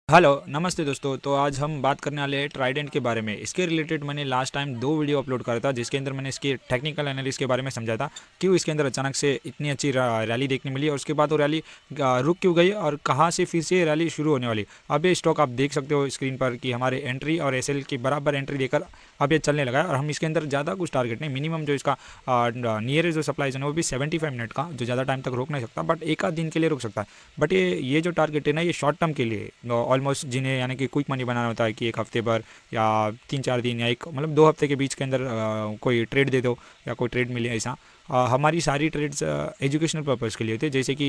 Hello नमस्ते दोस्तों। तो आज हम बात करने वाले हैं ट्राइडेंट के बारे में। इसके रिलेटेड मैंने लास्ट टाइम 2 वीडियो अपलोड करा था जिसके अंदर मैंने इसके टेक्निकल एनालिसिस के बारे में समझा था, क्यों इसके अंदर अचानक से इतनी अच्छी रैली देखने मिली और उसके बाद वो रैली रुक क्यों गई और कहाँ से फिर से रैली शुरू होने वाली। अब ये स्टॉक आप देख सकते हो स्क्रीन पर कि हमारे एंट्री और एसएल की बराबर एंट्री देकर अब ये चलने लगा है और हम इसके अंदर ज़्यादा कुछ टारगेट नहीं, मिनिमम जो इसका नियर जो सप्लाई जोन है वो भी 75 मिनट का, जो ज़्यादा टाइम तक रोक नहीं सकता बट एक आध दिन के लिए रुक सकता है। बट ये जो टारगेट है ना, ये शॉर्ट टर्म के लिए ऑलमोस्ट, जिन्हें यानी कि क्विक मनी बनाना होता है कि एक हफ्ते भर या 3-4 दिन या एक मतलब 2 हफ्ते के बीच के अंदर कोई ट्रेड दे दो या कोई ट्रेड मिले, ऐसा हमारी सारी ट्रेड्स एजुकेशनल पर्पज़ के लिए होते हैं। जैसे कि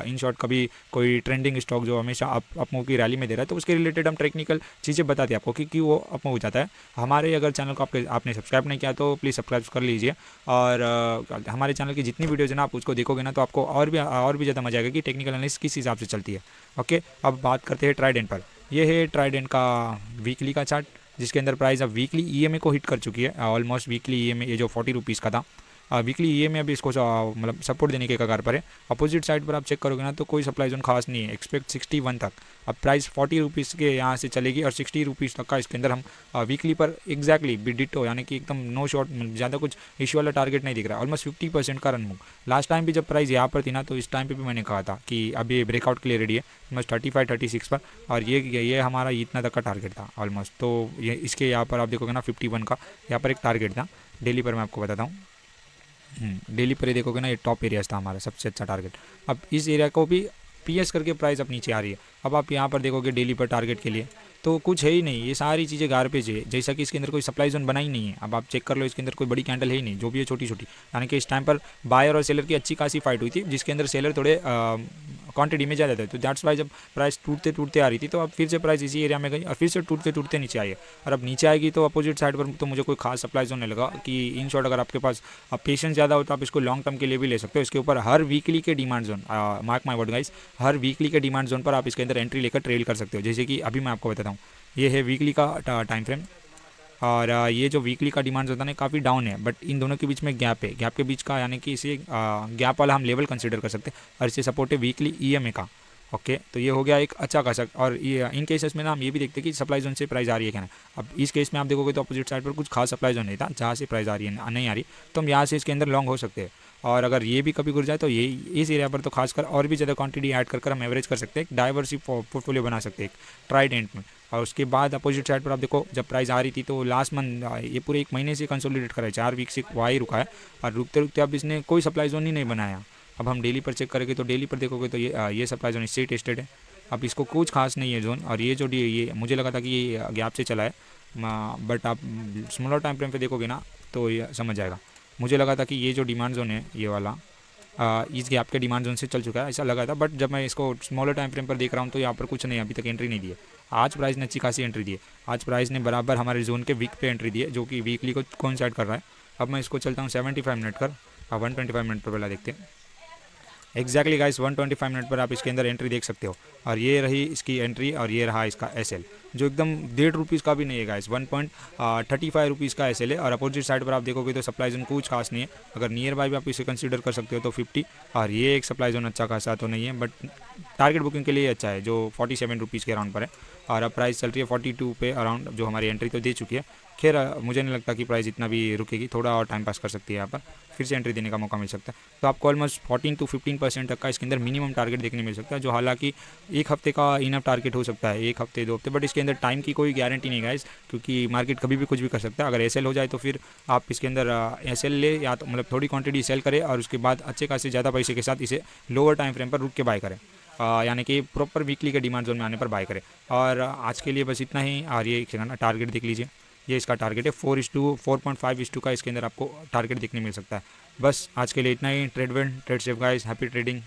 इन शॉर्ट कभी कोई ट्रेंडिंग स्टॉक जो हमेशा अप मूव की रैली में दे रहा है तो उसके रिलेटेड हम टेक्निकल चीज़ें बताते हैं आपको कि वो अप मूव जाता है। हमारे अगर चैनल को आपने सब्सक्राइब नहीं किया तो प्लीज़ सब्सक्राइब कर लीजिए और हमारे चैनल की जितनी वीडियोज़ है ना आप उसको देखोगे ना तो आपको और भी ज़्यादा मजा आएगा कि टेक्निकल एनालिसिस किस हिसाब से चलती है। ओके, अब बात करते हैं ट्राइडेंट पर। ये है ट्राइडेंट का वीकली का चार्ट, जिसके अंदर प्राइस अब वीकली ईएमए को हिट कर चुकी है। ऑलमोस्ट वीकली ईएमए ये जो 40 रुपीज़ का था, वीकली ईएमए अभी इसको मतलब सपोर्ट देने के कगार पर है। अपोजिट साइड पर आप चेक करोगे ना तो कोई सप्लाई जोन खास नहीं है, एक्सपेक्ट 61 तक। अब प्राइस 40 रुपीज़ के यहाँ से चलेगी और 60 रुपीज़ तक का इसके अंदर हम वीकली पर एग्जैक्टली डिटो, यानी कि एकदम नो शॉर्ट, ज़्यादा कुछ इशू वाला टारगेट नहीं दिख रहा है। ऑलमोस्ट 50% का रन मूव। लास्ट टाइम भी जब प्राइस यहाँ पर थी ना तो इस टाइम पे भी मैंने कहा था कि अब ये ब्रेकआउट के लिए रेडी है, ऑलमोस्ट 35-36 पर। और ये हमारा इतना तक का टारगेट था ऑलमोस्ट। तो ये इसके यहाँ पर आप देखोगे ना 51 का यहाँ पर एक टारगेट था। डेली पर मैं आपको बताता हूँ, डेली पर ये देखोगे ना, ये टॉप एरियाज था हमारा सबसे अच्छा टारगेट। अब इस एरिया को भी पीएस करके प्राइस अब नीचे आ रही है। अब आप यहाँ पर देखोगे डेली पर टारगेट के लिए तो कुछ है ही नहीं, ये सारी चीज़ें गारपेज है। जैसा कि इसके अंदर कोई सप्लाई जोन बना ही नहीं है। अब आप चेक कर लो, इसके अंदर कोई बड़ी कैंडल है ही नहीं, जो भी है छोटी छोटी। यानी कि इस टाइम पर बायर और सेलर की अच्छी खासी फाइट हुई थी, जिसके अंदर सेलर थोड़े क्वांटिटी में ज़्यादा थे। तो दैट्स वाई जब प्राइस टूटते टूटते आ रही थी तो अब फिर से प्राइस इसी एरिया में गई और फिर से टूटते टूटते नीचे आई है। और अब नीचे आएगी तो अपोजिट साइड पर तो मुझे कोई खास सप्लाई जोन नहीं लगा कि इन शॉर्ट अगर आपके पास अब पेशेंस ज़्यादा हो तो आप इसको लॉन्ग टर्म के लिए भी ले सकते हो। इसके ऊपर हर वीकली के demand zone, mark my word guys, her weekly के डिमांड जोन पर आप इसके अंदर एंट्री लेकर ट्रेड कर सकते हो। जैसे कि अभी मैं आपको बताता हूँ, ये है वीकली का टाइम फ्रेम और ये जो वीकली का डिमांड होता है काफ़ी डाउन है, बट इन दोनों के बीच में गैप है। गैप के बीच का यानी कि इसे गैप वाला हम लेवल कंसिडर कर सकते हैं और इसे सपोर्ट है वीकली ईएमए का। ओके, तो ये हो गया एक अच्छा खासा। और ये इन केसेस में ना हम ये भी देखते हैं कि सप्लाई जोन से प्राइस आ रही है क्या ना। अब इस केस में आप देखोगे तो अपोजिट साइड पर कुछ खास सप्लाई जोन नहीं था जहाँ से प्राइस आ रही है, नहीं आ रही, तो हम यहाँ से इसके अंदर लॉन्ग हो सकते हैं। और अगर ये भी कभी गिर जाए तो ये इस एरिया पर तो खासकर और भी ज़्यादा क्वांटिटी ऐड कर हम एवरेज कर सकते हैं, एक डाइवर्सिव पोर्टफोलियो बना सकते हैं एक ट्राइडेंट में। और उसके बाद अपोजिट साइड पर आप देखो, जब प्राइस आ रही थी तो लास्ट मंथ ये पूरे एक महीने से कंसोलिडेट करा है, 4 वीक से वही रुका है और रुकते रुकते अब इसने कोई सप्लाई जोन ही नहीं बनाया। अब हम डेली पर चेक करेंगे तो डेली पर देखोगे तो ये सप्लाई जोन इससे ही टेस्टेड है। अब इसको कुछ खास नहीं है जोन। और ये जो ये मुझे लगा था कि ये गैप से चला है, बट आप स्मॉलर टाइम फ्रेम पे देखोगे ना तो ये समझ आएगा। मुझे लगा था कि ये जो डिमांड जोन है ये वाला इस गैप के डिमांड जोन से चल चुका है, ऐसा लगा था। बट जब मैं इसको स्मॉलर टाइम फ्रेम पर देख रहा हूँ तो यहाँ पर कुछ नहीं, अभी तक एंट्री नहीं दी है। आज प्राइस ने अच्छी खासी एंट्री दी है, आज प्राइस ने बराबर हमारे जोन के वीक पे एंट्री दी है, जो कि वीकली को कोइंसाइड कर रहा है। अब मैं इसको चलता हूँ 75 मिनट पर, 125 मिनट पर पहला देखते हैं। एग्जैक्टली गाइस 125 मिनट पर आप इसके अंदर एंट्री देख सकते हो। और ये रही इसकी एंट्री और ये रहा इसका एसएल, जो एकदम 1.5 रुपीज़ का भी नहीं है गाइस, 1.35 रुपीज़ का एसएल है। और अपोजिट साइड पर आप देखोगे तो सप्लाई जोन कुछ खास नहीं है। अगर नियर बाय भी आप इसे कंसीडर कर सकते हो तो 50। और ये एक सप्लाई जोन अच्छा खासा तो नहीं है, बट टारगेट बुकिंग के लिए अच्छा है, जो 47 रुपीज़ के अराउंड पर है। और अब प्राइस चल रही है 42 पे अराउंड, जो हमारी एंट्री तो दे चुकी है। खैर मुझे नहीं लगता कि प्राइस इतना भी रुकेगी, थोड़ा और टाइम पास कर सकती है, यहाँ पर फिर से एंट्री देने का मौका मिल सकता है। तो आपको ऑलमोस्ट 14 to 15% तक का इसके अंदर मिनिमम टारगेट देखने मिल सकता है, जो हालांकि एक हफ्ते का इनफ टारगेट हो सकता है, एक हफ्ते 2 हफ्ते, बट इसके अंदर टाइम की कोई गारंटी नहीं गाइस, क्योंकि मार्केट कभी भी कुछ भी कर सकता है। अगर एसएल हो जाए तो फिर आप इसके अंदर एसएल ले, या तो मतलब थोड़ी क्वांटिटी सेल करें और उसके बाद अच्छे खासे ज़्यादा पैसे के साथ इसे लोअर टाइम फ्रेम पर रुक के बाय करें, यानी कि प्रॉपर वीकली के डिमांड जोन में आने पर बाय करें। और आज के लिए बस इतना ही। और ये टारगेट देख लीजिए, ये इसका टारगेट है 4:4.5:2 का इसके अंदर आपको टारगेट देखने मिल सकता है। बस आज के लिए इतना ही। Trade safe guys, happy trading.